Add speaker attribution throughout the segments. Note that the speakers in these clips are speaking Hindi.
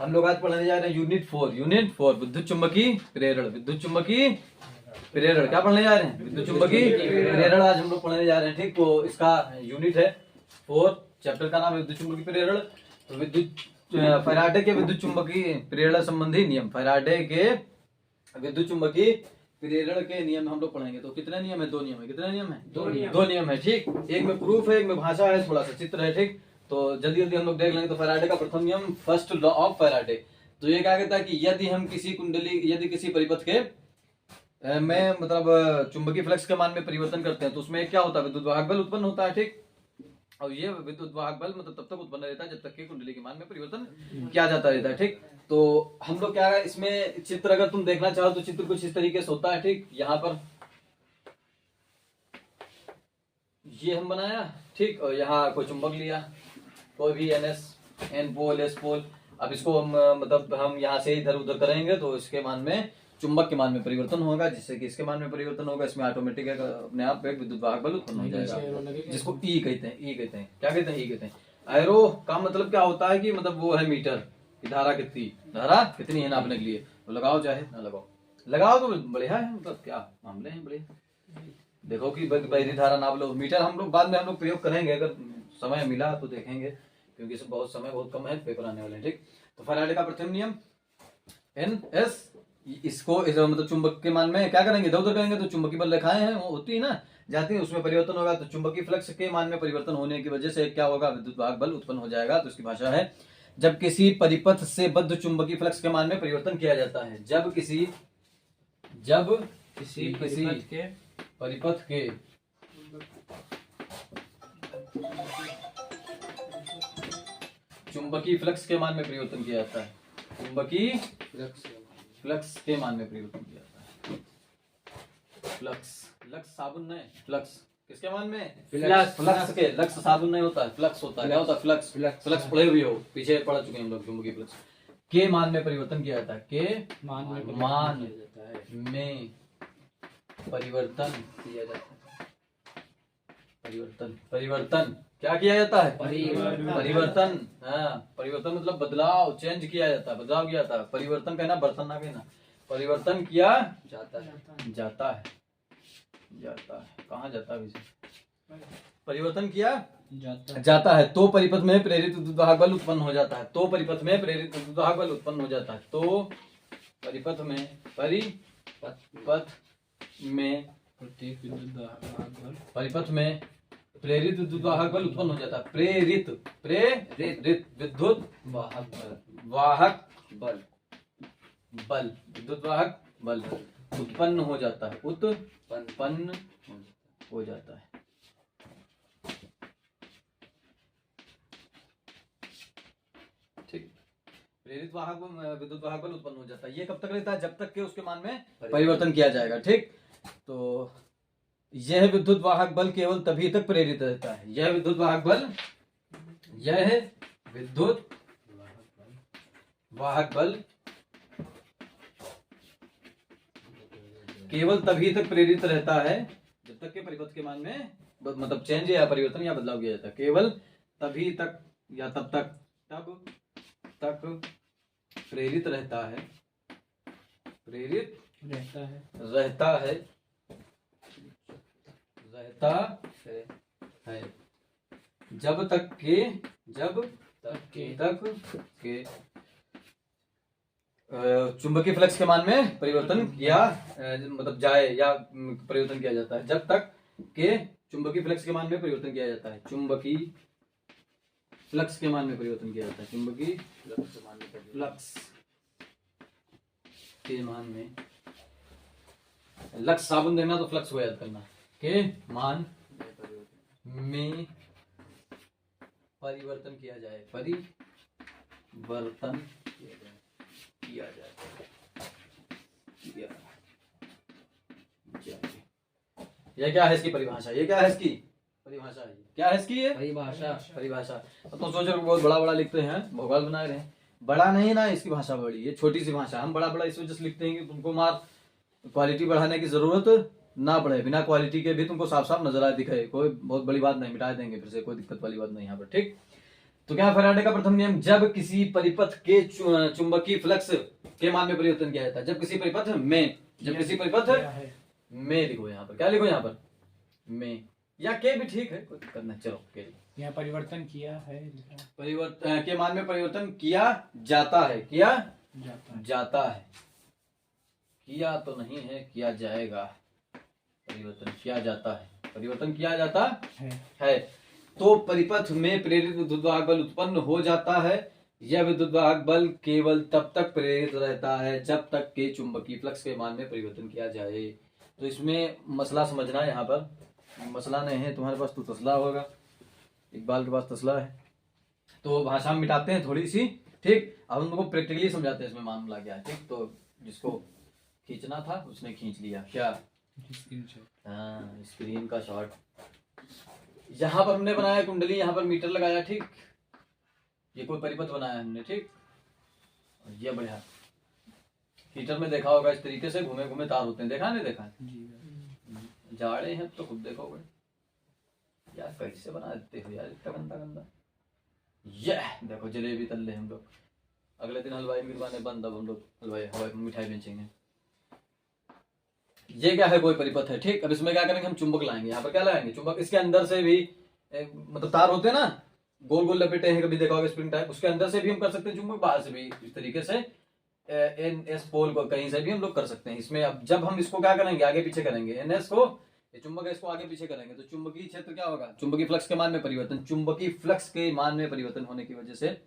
Speaker 1: हम लोग आज पढ़ने जा रहे हैं यूनिट 4 विद्युत चुम्बकीय प्रेरण। विद्युत चुम्बकीय प्रेरण क्या पढ़ने जा रहे हैं? विद्युत चुम्बकीय प्रेरण आज हम लोग पढ़ने जा रहे हैं। ठीक, तो इसका यूनिट है 4, चैप्टर का नाम है विद्युत चुम्बकीय प्रेरण। तो फैराडे के विद्युत चुम्बकीय प्रेरण संबंधी नियम, फैराडे के विद्युत चुम्बकीय प्रेरण के नियम हम लोग पढ़ेंगे। तो कितने नियम है? 2 नियम है। कितने नियम है? 2 नियम है। ठीक, एक में प्रूफ है, एक में भाषा है, थोड़ा सा चित्र है। ठीक, तो जल्दी जल्दी हम लोग देख लेंगे। तो फैराडे का प्रथम नियम, फर्स्ट लॉ ऑफ फैराडे, तो ये क्या कहता है कि यदि हम किसी कुंडली, यदि किसी परिपथ के में मतलब चुंबकीय फ्लक्स के मान में परिवर्तन करते हैं तो उसमें क्या होता है? विद्युत वाहक बल उत्पन्न होता है। ठीक, और ये विद्युत वाहक बल मतलब तब तक उत्पन्न रहता है जब तक कि कुंडली के मान में परिवर्तन किया जाता रहता है। ठीक, तो हम लोग क्या है इसमें चित्र अगर तुम देखना चाहो तो चित्र कुछ इस तरीके से होता है। ठीक, यहाँ पर ये हम बनाया। ठीक, और यहाँ कोई चुंबक लिया, कोई भी एन पोल एस पोल। अब इसको हम मतलब हम यहाँ से इधर उधर करेंगे तो इसके मान में, चुंबक के मान में परिवर्तन होगा, जिससे कि इसके मान में परिवर्तन होगा। इसमें ऑटोमेटिक अपने आप एक विद्युत वाहक बल उत्पन्न हो जाएगा, जिसको ई कहते हैं। ई कहते हैं, क्या कहते हैं? ई कहते हैं। एरो का मतलब क्या होता है कि मतलब वो है मीटर की धारा कितनी है नापने के लिए। तो लगाओ चाहे ना लगाओ, लगाओ तो बढ़िया है, मतलब क्या मामले हैं बढ़िया। देखो कि बहरी धारा नाप लो। मीटर हम लोग बाद में हम लोग प्रयोग करेंगे, अगर समय मिला तो देखेंगे, क्योंकि इसमें बहुत समय बहुत कम है, पेपर आने वाले हैं। ठीक, तो फैराडे का प्रथम नियम एन एस, इसको मतलब चुंबक के मान में क्या करेंगे? इधर उधर करेंगे तो चुंबकीय बल रेखाएं हैं वो होती है ना, जाती है, उसमें परिवर्तन होगा। तो चुंबकीय फ्लक्स के मान में परिवर्तन होने की वजह से क्या होगा? विद्युत वाहक बल उत्पन्न हो जाएगा। तो इसकी भाषा है, जब किसी परिपथ से बद्ध चुंबकीय फ्लक्स के मान में परिवर्तन किया जाता है, जब किसी परिपथ के चुंबकीय फ्लक्स के मान में परिवर्तन किया जाता है, चुंबकीय फ्लक्स के मान में परिवर्तन किया जाता है। फ्लक्स साबुन नहीं, फ्लक्स किसके मान में? फ्लक्स के, लक्स साबुन नहीं होता है, फ्लक्स होता है। क्या होता है? फ्लक्स पढ़े हुए हो, पीछे पढ़ चुके हैं हम लोग। चुंबकीय फ्लक्स के मान में परिवर्तन किया जाता है, के मान में परिवर्तन किया जाता है। परिवर्तन क्या किया जाता है? परिवर्तन। हाँ, परिवर्तन मतलब बदलाव, चेंज किया जाता है, बदलाव किया जाता है। परिवर्तन कहना, बर्तन ना कहना। परिवर्तन किया जाता है। कहाँ जाता है? परिवर्तन किया जाता है तो परिपथ में प्रेरित विद्युत वाहक बल उत्पन्न हो जाता है। तो परिपथ में प्रेरित विद्युत वाहक बल उत्पन्न हो जाता है। तो परिपथ में प्रेरित विद्युत वाहक बल उत्पन्न हो जाता है। प्रेरित विद्युत वाहक बल उत्पन्न हो जाता है। ठीक, प्रेरित विद्युत वाहक बल उत्पन्न हो जाता है। ये कब तक रहता है? जब तक के उसके मान में परिवर्तन किया जाएगा। ठीक, तो यह विद्युत वाहक बल केवल तभी तक प्रेरित रहता है। यह विद्युत वाहक बल केवल तभी तक प्रेरित रहता है जब तक के परिपथ के मान में मतलब चेंज या परिवर्तन या बदलाव किया जाता है। केवल तभी तक या तब तक प्रेरित रहता है जब तक के चुंबकीय फ्लक्स के मान में परिवर्तन किया मतलब जाए या परिवर्तन किया जाता है। जब तक के चुंबकीय फ्लक्स के मान में परिवर्तन किया जाता है। चुंबकीय फ्लक्स के मान में परिवर्तन किया जाता है। चुंबकीय फ्लक्स के मान में, लक्स साबुन देखना तो फ्लक्स को याद करना, के मान में परिवर्तन किया जाए, यह क्या है इसकी परिभाषा? ये क्या है इसकी परिभाषा? क्या है इसकी ये परिभाषा? तो सोच रहे बहुत बड़ा बड़ा लिखते हैं, भौगोल बना रहे हैं। बड़ा नहीं ना, इसकी भाषा बड़ी, ये छोटी सी भाषा। हम बड़ा बड़ा इस वजह से लिखते हैं कि तुमको मार्क क्वालिटी बढ़ाने की जरूरत ना पड़े, बिना क्वालिटी के भी तुमको साफ साफ नजर आए दिखे। कोई बहुत बड़ी बात नहीं, मिटा देंगे फिर से, कोई दिक्कत वाली बात नहीं यहाँ पर। ठीक, तो क्या फैराडे का प्रथम नियम, जब किसी परिपथ के चुंबकीय फ्लक्स के मान में परिवर्तन किया जाता है, जब किसी परिपथ में, जब किसी परिपथ में, लिखो यहाँ पर, क्या लिखो यहाँ पर, में, या के भी ठीक है, कोई दिक्कत नहीं, चलो के
Speaker 2: यहाँ परिवर्तन किया है,
Speaker 1: परिवर्तन के मान में परिवर्तन किया जाता है, किया जाता है, किया तो नहीं है, किया जाएगा, परिवर्तन किया जाता है, परिवर्तन किया जाता है। तो परिपथ में प्रेरित विद्युत वाहक बल उत्पन्न हो जाता है। यह विद्युत वाहक बल केवल तब तक प्रेरित रहता है जब तक के चुंबकीय फ्लक्स के मान में परिवर्तन किया जाए। तो इसमें मसला समझना, यहाँ पर मसला नहीं है, तुम्हारे पास तो तसला होगा, इकबाल के पास तसला है, तो भाषा में मिटाते हैं थोड़ी सी, ठीक। अब हम लोग को प्रैक्टिकली समझाते हैं इसमें मामला क्या है, ठीक। तो जिसको खींचना था उसने खींच लिया, क्या, हाँ, स्क्रीन का शॉट। यहाँ पर हमने बनाया कुंडली, यहाँ पर मीटर लगाया, ठीक। ये कोई परिपथ बनाया हमने, ठीक। ये बढ़िया, हीटर में देखा होगा इस तरीके से घूमे घूमे तार होते हैं, देखा नहीं देखा, जाड़े हैं तो खुद देखोगे यार, कैसे बना देते हो यार, इतना गंदा गंदा। ये देखो जलेबी तल रहे हम लोग, अगले दिन हलवाई की दुकानें बंद, अब हम लोग हलवाई मिठाई बेचेंगे। ये क्या है, कोई परिपथ है, ठीक। अब इसमें क्या करेंगे, हम चुंबक लाएंगे, यहाँ पर क्या लगाएंगे, चुंबक। इसके अंदर से भी मतलब तार होते हैं ना, गोल गोल लपेटे हैं, कभी देखा होगा स्प्रिंग टाइप, उसके अंदर से भी हम कर सकते हैं चुंबक, बाहर से भी इस तरीके से एन एस पोल को कहीं से भी हम लोग कर सकते हैं। इसमें अब जब हम इसको क्या करेंगे, आगे पीछे करेंगे, एन एस को, ये चुंबक है, इसको आगे पीछे करेंगे तो चुंबकीय क्षेत्र क्या होगा, चुंबकीय फ्लक्स के मान में परिवर्तन, चुंबकीय फ्लक्स के मान में परिवर्तन होने की वजह से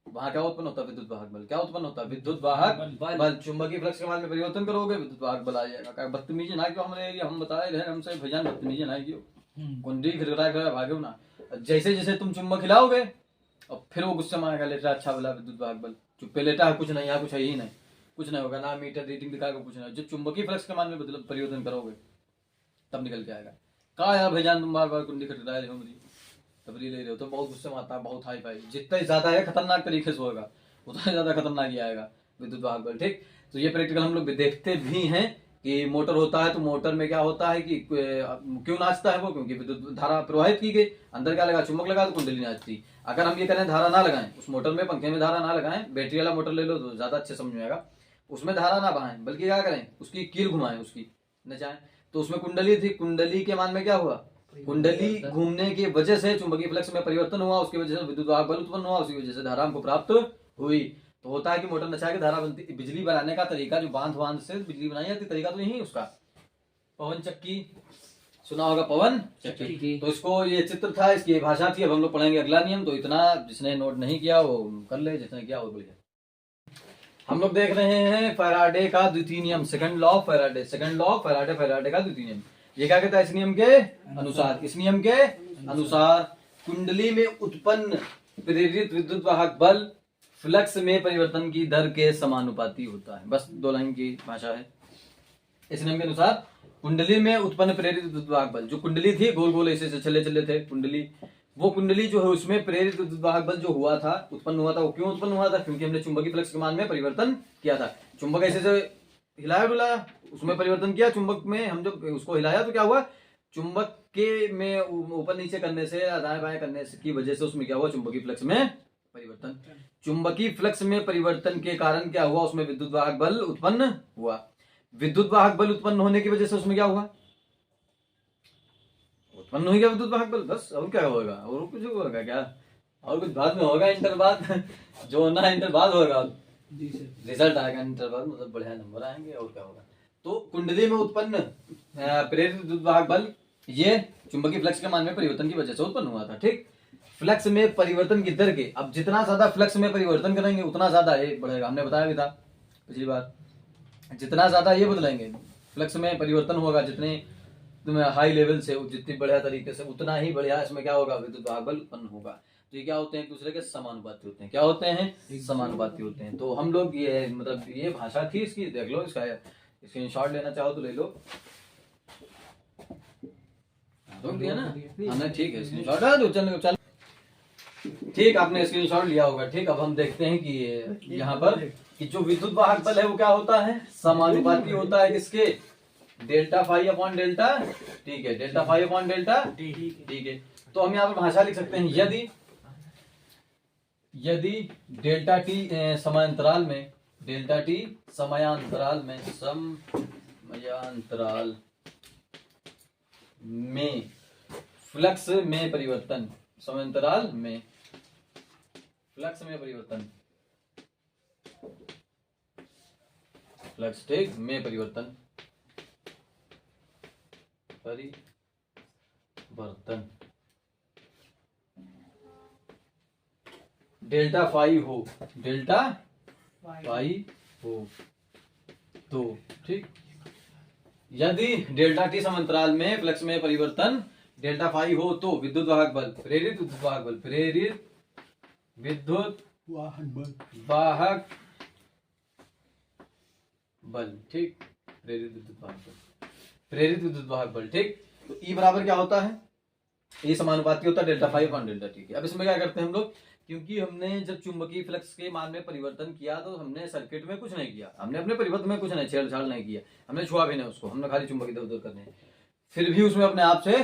Speaker 1: वहां क्या उत्पन्न होता है, विद्युत वाहक बल। क्या उत्पन्न होता है, विद्युत वाहक बल। चुंबकीय फ्लक्स के मान में परिवर्तन करोगे, विद्युत वाहक बल आ जाएगा। बदतमीजी ना क्यों हमारे एरिया, हम बताए रहे हमसे भैया, बदतमीजी ना क्यों, कुंडी खिलखिला भागे ना। जैसे जैसे तुम चुंबक हिलाओगे और फिर वो गुस्से में आएगा, लेटा अच्छा बोला विद्युत वाहक बल, चुप्पे लेटा है, कुछ नहीं, यहाँ कुछ है ही नहीं, कुछ नहीं होगा ना, मीटर रीडिंग दिखाएगा, कुछ नहीं। जब चुंबकीय फ्लक्स के मान में परिवर्तन करोगे तब निकल के आएगा। कहा यार भाईजान तुम बार बार कुंडी खटखटा रहे हो, मेरी तबरी ले रहे हो, तो बहुत गुस्से में आता है, बहुत हाई फाई, जितना ज्यादा है खतरनाक तरीके से होगा उतना ज्यादा खतरनाक ही आएगा विद्युत वाहक बल, ठीक। तो ये प्रैक्टिकल हम लोग देखते भी हैं कि मोटर होता है तो मोटर में क्या होता है कि क्यों नाचता है वो, क्योंकि विद्युत धारा प्रवाहित की गई, अंदर क्या लगा, चुंबक लगा तो कुंडली नाचती। अगर हम ये करें धारा ना लगाएं उस मोटर में, पंखे में धारा ना लगाएं, बैटरी वाला मोटर ले लो तो ज्यादा अच्छे समझ में आएगा, उसमें धारा ना बहाएं, बल्कि क्या करें, उसकी कील घुमाएं, उसकी नचाएं। तो उसमें कुंडली थी, कुंडली के मान में क्या हुआ, कुंडली घूमने की वजह से चुंबकीय फ्लक्स में परिवर्तन हुआ, उसकी वजह से विद्युत वाहक बल उत्पन्न हुआ, उसकी वजह से धारा हमको प्राप्त हुई। तो होता है कि मोटर नचा के धारा बनती। बिजली बनाने का तरीका, जो बांध से बिजली बनाई जाती, तरीका तो यही उसका, पवन चक्की सुना होगा, पवन चक्की। तो इसको ये चित्र था, इसकी भाषा थी। अब हम लोग पढ़ेंगे अगला नियम, तो इतना जिसने नोट नहीं किया वो कर ले, जिसने किया वो बढ़िया। हम लोग देख रहे हैं फैराडे का द्वितीय नियम, second law of Faraday, second law of Faraday, Faraday का द्वितीय नियम। ये क्या कहता है, इस नियम के अनुसार, इस नियम के अनुसार कुंडली में उत्पन्न प्रेरित विद्युत वाहक बल फ्लक्स में परिवर्तन की दर के समानुपाती होता है। बस 2 लाइन की भाषा है। इस नियम के अनुसार कुंडली में उत्पन्न प्रेरित विद्युत वाहक बल, जो कुंडली थी गोल गोल ऐसे चले चले थे कुंडली, वो कुंडली जो है उसमें प्रेरित विद्युत वाहक बल जो हुआ था, उत्पन्न हुआ था, वो क्यों उत्पन्न हुआ था, क्योंकि हमने चुंबकीय फ्लक्स के मान में परिवर्तन किया था। चुंबक ऐसे से हिलाया डुलाया, उसमें परिवर्तन किया, चुंबक में हम जब उसको हिलाया तो क्या हुआ, चुंबक के में ऊपर नीचे करने से, दाएं बाएं करने की वजह से उसमें क्या हुआ, चुंबकीय फ्लक्स में परिवर्तन। चुंबकीय फ्लक्स में परिवर्तन के कारण क्या हुआ, उसमें विद्युत वाहक बल उत्पन्न हुआ। विद्युत वाहक बल उत्पन्न होने की वजह से उसमें क्या हुआ, उत्पन्न हो गया विद्युत वाहक बल, बस। और क्या होगा, और कुछ होगा क्या, और कुछ बाद में होगा, इंटर बाद जो होना इंटर बाद होगा, रिजल्ट आएगा इंटर बाद, मतलब बढ़िया नंबर आएंगे, और क्या होगा। तो कुंडली में उत्पन्न प्रेरित विद्युत वाहक बल ये चुंबकीय फ्लक्स के मान में परिवर्तन की वजह से उत्पन्न हुआ था, ठीक। फ्लक्स में परिवर्तन की दर के, अब जितना ज्यादा फ्लक्स में परिवर्तन करेंगे उतना ज्यादा ये बढ़ेगा, हमने बताया भी था पिछली बार। जितना ज्यादा ये बदलेंगे फ्लक्स में परिवर्तन होगा, जितने हाई लेवल से, जितनी बढ़िया तरीके से, उतना ही बढ़िया इसमें क्या होगा, विद्युत वाहक बल उत्पन्न होगा। तो ये क्या होते हैं, एक दूसरे के समानुपाती होते हैं। क्या होते हैं, समानुपाती होते हैं। तो हम लोग ये मतलब ये भाषा थी इसकी, देख लो, इसका स्क्रीनशॉट लेना चाहो तो ले लो, दिया ना, हाँ ठीक है, स्क्रीनशॉट चल, ठीक, आपने स्क्रीनशॉट लिया होगा, ठीक। अब हम देखते हैं कि यहाँ पर कि जो विद्युत वाहक बल है वो क्या होता है, समानुपाती होता है किसके, डेल्टा फाई अपॉन डेल्टा, ठीक है, डेल्टा फाई अपॉन डेल्टा, ठीक है। तो हम यहाँ पर भाषा लिख सकते हैं, यदि यदि डेल्टा टी समयांतराल में फ्लक्स में परिवर्तन ठीक में परिवर्तन डेल्टा फाई हो तो ठीक, यदि डेल्टा टी समांतराल में फ्लक्स में परिवर्तन डेल्टा फाई हो तो विद्युत वाहक बल, प्रेरित विद्युत वाहक बल ठीक, प्रेरित विद्युत वाहक बल ठीक। तो E बराबर क्या होता है, ये समानुपाती होता है delta phi upon delta T. अब इसमें क्या करते हैं हम लोग, क्योंकि हमने जब चुंबकीय फ्लक्स के मान में परिवर्तन किया तो हमने सर्किट में कुछ नहीं किया, हमने अपने परिवर्तन में कुछ नहीं छेड़छाड़ नहीं किया, हमने छुआ भी नहीं उसको, हमने खाली चुंबक इधर उधर करने, फिर भी उसमें अपने आप से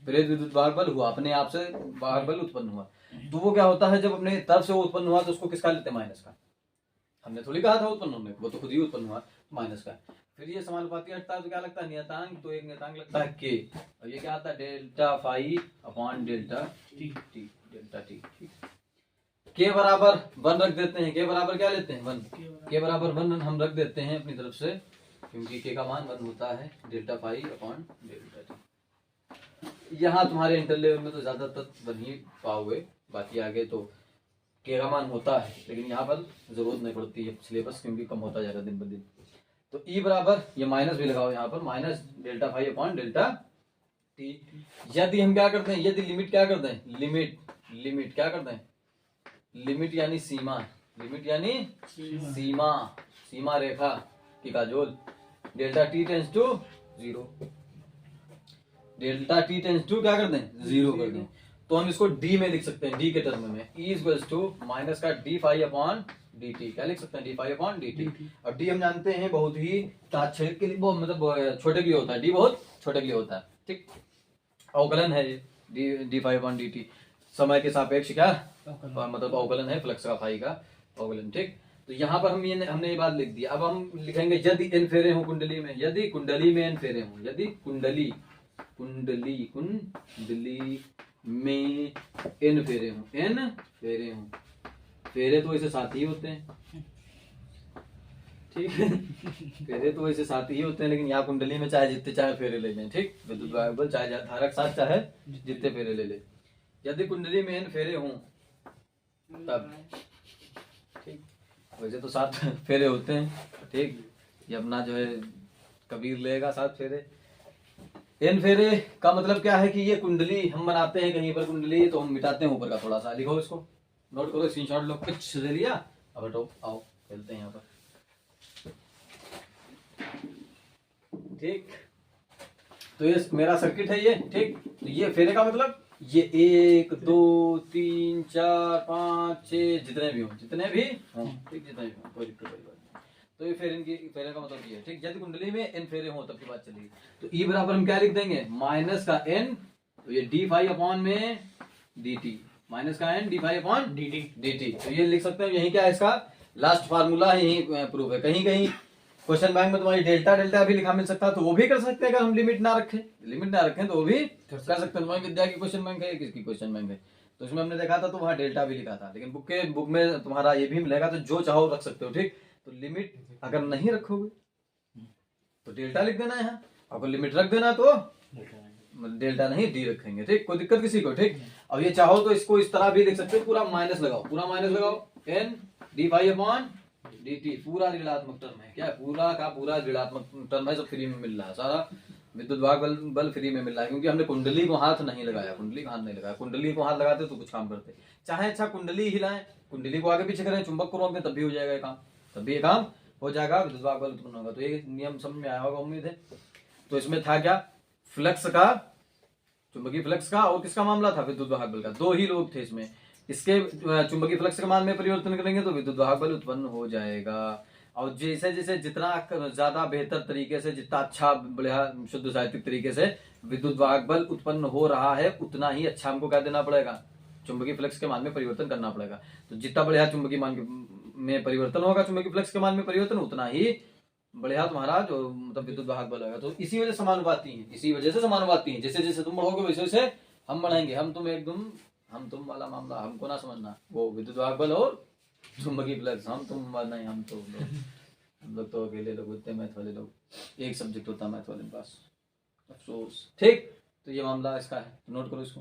Speaker 1: प्रेरित विद्युत वाहक बल हुआ, अपने आप से वाहक बल उत्पन्न हुआ। तो वो क्या होता है, जब अपने तरफ से वो उत्पन्न हुआ तो उसको किसका लेते हैं, माइनस का। हमने थोड़ी कहा था उत्पन्न होने, वो तो खुद ही उत्पन्न हुआ, माइनस का। फिर ये समानुपाती हटता है तो क्या लगता है, नियतांक, तो एक नियतांक लगता है के, और ये क्या आता है delta phi upon delta T, delta T. के बराबर 1 रख देते हैं, के बराबर क्या लेते हैं 1, के बराबर 1 हम रख देते हैं अपनी तरफ से, क्योंकि के का मान 1 होता है delta phi upon delta T. यहाँ तुम्हारे इंटर लेवल में तो ज्यादातर बन ही पाओगे, बाकी आगे तो के का मान होता है, लेकिन यहाँ पर जरूरत नहीं पड़ती है सिलेबस, क्योंकि कम होता जा रहा है दिन ब दिन। तो E बराबर, ये माइनस भी लगाओ यहाँ पर, minus delta phi upon delta T. यदि हम क्या करते हैं, यदि लिमिट क्या करते हैं, लिमिट क्या करते हैं, लिमिट यानी सीमा, सीमा रेखा की Kajol, delta T tends to 0, delta T tends to क्या करते हैं 0 कर दें, तो हम इसको डी में लिख सकते हैं, डी के टर्म में, E इक्वल्स टू माइनस का d phi upon d t, क्या लिख सकते हैं, d phi upon d t. अब डी हम जानते हैं बहुत ही तात्क्षणिक के लिए, वो मतलब छोटे के लिए होता है, डी बहुत छोटे के लिए होता है ठीक, अवकलन है ये d phi upon d t, समय के सापेक्ष क्या मतलब अवकलन है फ्लक्स का फाई का अवकलन ठीक। तो यहाँ पर हमने ये बात लिख दी। अब हम लिखेंगे यदि n फेरे हो कुंडली में, यदि कुंडली में n फेरे हो, यदि कुंडली में n फेरे हो, फेरे तो ऐसे साथ ही होते हैं ठीक है, फेरे तो ऐसे साथ ही होते हैं, लेकिन यहाँ कुंडली में चाहे जितने चाहे फेरे ले लें ठीक, विद्युत वाहक बल चाहे धारक साथ चाहे जितने फेरे ले ले। यदि कुंडली में n फेरे हों तब ठीक, वैसे तो 7 फेरे होते हैं ठीक, ये अपना जो है कबीर लेगा 7 फेरे। n फेरे का मतलब क्या है कि ये कुंडली हम बनाते हैं कहीं पर कुंडली, तो हम मिटाते हैं ऊपर का, थोड़ा सा लिखो, इसको नोट करो, स्क्रीनशॉट लो, कुछ दे लिया। अब हटो, आओ खेलते हैं यहाँ पर ठीक। तो ये मेरा सर्किट है ये ठीक, तो ये फेरे का मतलब ये 1 2 3 4 5 6 जितने भी हों ठीक, जितने भी हों कोई दिक्कत नहीं। तो ये फेरे का मतलब ये है ठीक, यदि कुंडली में n फेरे हों तब की बात चलेगी। तो E बराबर हम क्या लिख देंगे, माइनस का n, तो ये डी फाई अपॉन में डी टी, माइनस का n d phi upon d t. तो ये लिख सकते हैं, यही क्या है इसका लास्ट फार्मूला, यही प्रूफ है। कहीं कहीं क्वेश्चन बैंक में तुम्हारी डेल्टा भी लिखा मिल सकता है, तो वो भी कर सकते हैं अगर हम लिमिट ना रखें तो वो भी कर सकते हैं। तुम्हारी विद्या की क्वेश्चन बैंक है, किसकी क्वेश्चन बैंक है, तो इसमें हमने देखा था तो वहाँ डेल्टा भी लिखा था, लेकिन बुक में तुम्हारा ये भी मिलेगा, तो जो चाहो रख सकते हो ठीक। तो लिमिट अगर नहीं रखोगे तो डेल्टा लिख देना यहाँ, अगर लिमिट रख देना तो डेल्टा नहीं डी रखेंगे ठीक, कोई दिक्कत किसी को ठीक। अब ये चाहो तो इसको इस तरह भी लिख सकते हो, पूरा माइनस लगाओ n d phi upon d t, पूरा ऋणात्मक टर्म है, क्या है पूरा का पूरा ऋणात्मक टर्म है, सब फ्री में मिल रहा है, सारा विद्युत वाहक बल फ्री में मिल रहा है, क्योंकि हमने कुंडली को हाथ नहीं लगाया, कुंडली को हाथ लगाते तो कुछ काम करते, चाहे अच्छा कुंडली हिलाएं, कुंडली को आगे पीछे करें, चुंबक को रोक दें, तब भी हो जाएगा ये काम, हो जाएगा, विद्युत वाहक बल उत्पन्न होगा। तो ये नियम समझ में आया होगा उम्मीद है। तो इसमें था क्या, फ्लक्स का, चुंबकीय फ्लक्स का और किसका मामला था, विद्युत वाहक बल का, 2 ही लोग थे इसमें। इसके चुंबकीय फ्लक्स के मान में परिवर्तन करेंगे तो विद्युत वाहक बल उत्पन्न हो जाएगा। और जैसे जैसे जितना ज्यादा बेहतर तरीके से, जितना अच्छा बढ़िया शुद्ध साहित्यिक तरीके से विद्युत वाहक बल उत्पन्न हो रहा है, उतना ही अच्छा हमको क्या देना पड़ेगा, चुंबकीय फ्लक्स के मान में परिवर्तन करना पड़ेगा। तो जितना बढ़िया चुंबकीय मान में परिवर्तन होगा, चुंबकीय फ्लक्स के मान में परिवर्तन, उतना ही बढ़िया तुम्हारा जो मतलब विद्युत वाहक बल होगा। तो इसी वजह से समानुपाती है, इसी वजह से समानुपाती है। जैसे जैसे तुम बढ़ोगे वैसे वैसे हम बढ़ेंगे। हम तुम वाला मामला हमको ना समझना, वो विद्युत वाहक बल और चुंबकीय फ्लक्स, हम तुम नहीं, हम लोग तो अकेले लोग होते हैं, मैथ वाले लोग, एक सब्जेक्ट होता है मैथ वाले के पास, अफसोस। ठीक, तो ये मामला इसका है, तो नोट करो इसको।